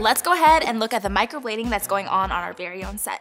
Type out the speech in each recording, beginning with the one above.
let's go ahead and look at the microblading that's going on our very own set.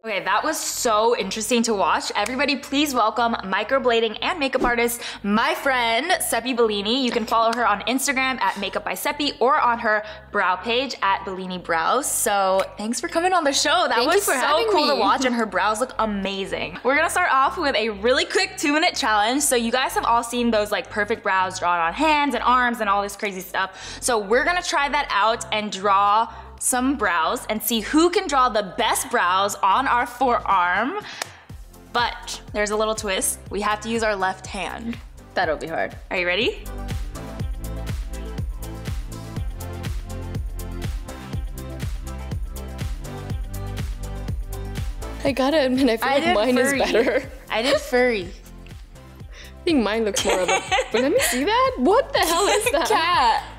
Okay, that was so interesting to watch. Everybody, please welcome microblading and makeup artist, my friend, Sepi Balini. You can follow her on Instagram at Makeup by Sepi or on her brow page at Balini Brows. So thanks for coming on the show. That was so cool to watch, and her brows look amazing. We're gonna start off with a really quick 2-minute challenge. So you guys have all seen those like perfect brows drawn on hands and arms and all this crazy stuff. So we're gonna try that out and draw some brows and see who can draw the best brows on our forearm. But there's a little twist. We have to use our left hand. That'll be hard. Are you ready? I gotta admit, I feel like mine is better. I did furry. I think mine looks more of a... But let me see that. What the hell is that? Cat.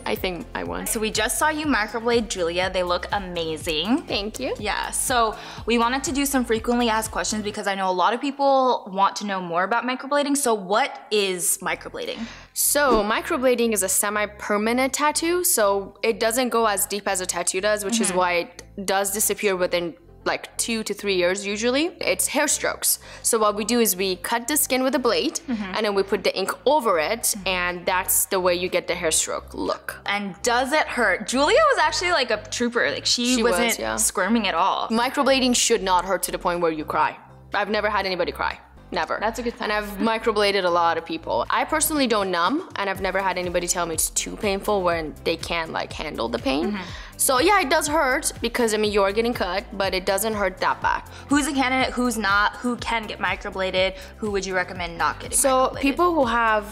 I think I won. So we just saw you microblade Julia. They look amazing. Thank you. Yeah, so we wanted to do some frequently asked questions because I know a lot of people want to know more about microblading. So what is microblading? So microblading is a semi-permanent tattoo. So it doesn't go as deep as a tattoo does, which is why it does disappear within like 2 to 3 years usually. It's hair strokes. So what we do is we cut the skin with a blade and then we put the ink over it, and that's the way you get the hair stroke look. And does it hurt? Julia was actually like a trooper. Like she wasn't squirming at all. Microblading should not hurt to the point where you cry. I've never had anybody cry. Never. That's a good thing. And I've microbladed a lot of people. I personally don't numb, and I've never had anybody tell me it's too painful when they can't like handle the pain. So yeah, it does hurt because I mean you're getting cut, but it doesn't hurt that bad. Who's a candidate, who's not, who can get microbladed, who would you recommend not getting microbladed? So people who have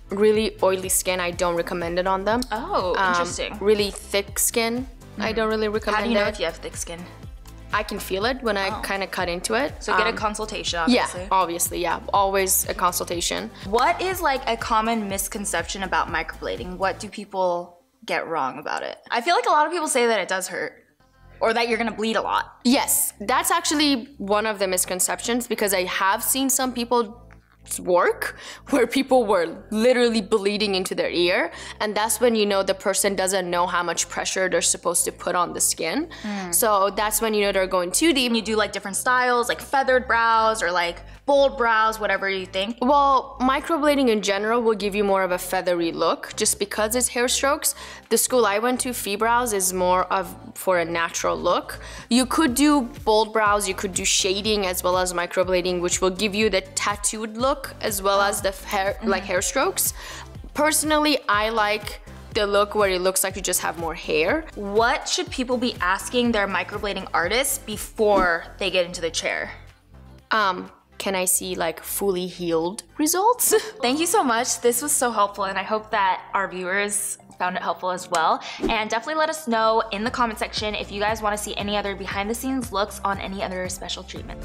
really oily skin, I don't recommend it on them. Oh, interesting. Really thick skin, I don't really recommend it. How do you know if you have thick skin? I can feel it when I kind of cut into it. So get a consultation, obviously. Yeah, obviously, yeah. Always a consultation. What is like a common misconception about microblading? What do people get wrong about it? I feel like a lot of people say that it does hurt or that you're gonna bleed a lot. Yes, that's actually one of the misconceptions because I have seen some people work where people were literally bleeding into their ear, and that's when you know the person doesn't know how much pressure they're supposed to put on the skin. So that's when you know they're going too deep. You do like different styles, like feathered brows or like bold brows, whatever you think. Well, microblading in general will give you more of a feathery look just because it's hair strokes. The school I went to, Eyebrows, is more of for a natural look. You could do bold brows, you could do shading as well as microblading, which will give you the tattooed look as well as the hair, like hair strokes. Personally, I like the look where it looks like you just have more hair. What should people be asking their microblading artist before they get into the chair? Can I see like fully healed results? Thank you so much. This was so helpful, and I hope that our viewers found it helpful as well. And definitely let us know in the comment section if you guys want to see any other behind the scenes looks on any other special treatment.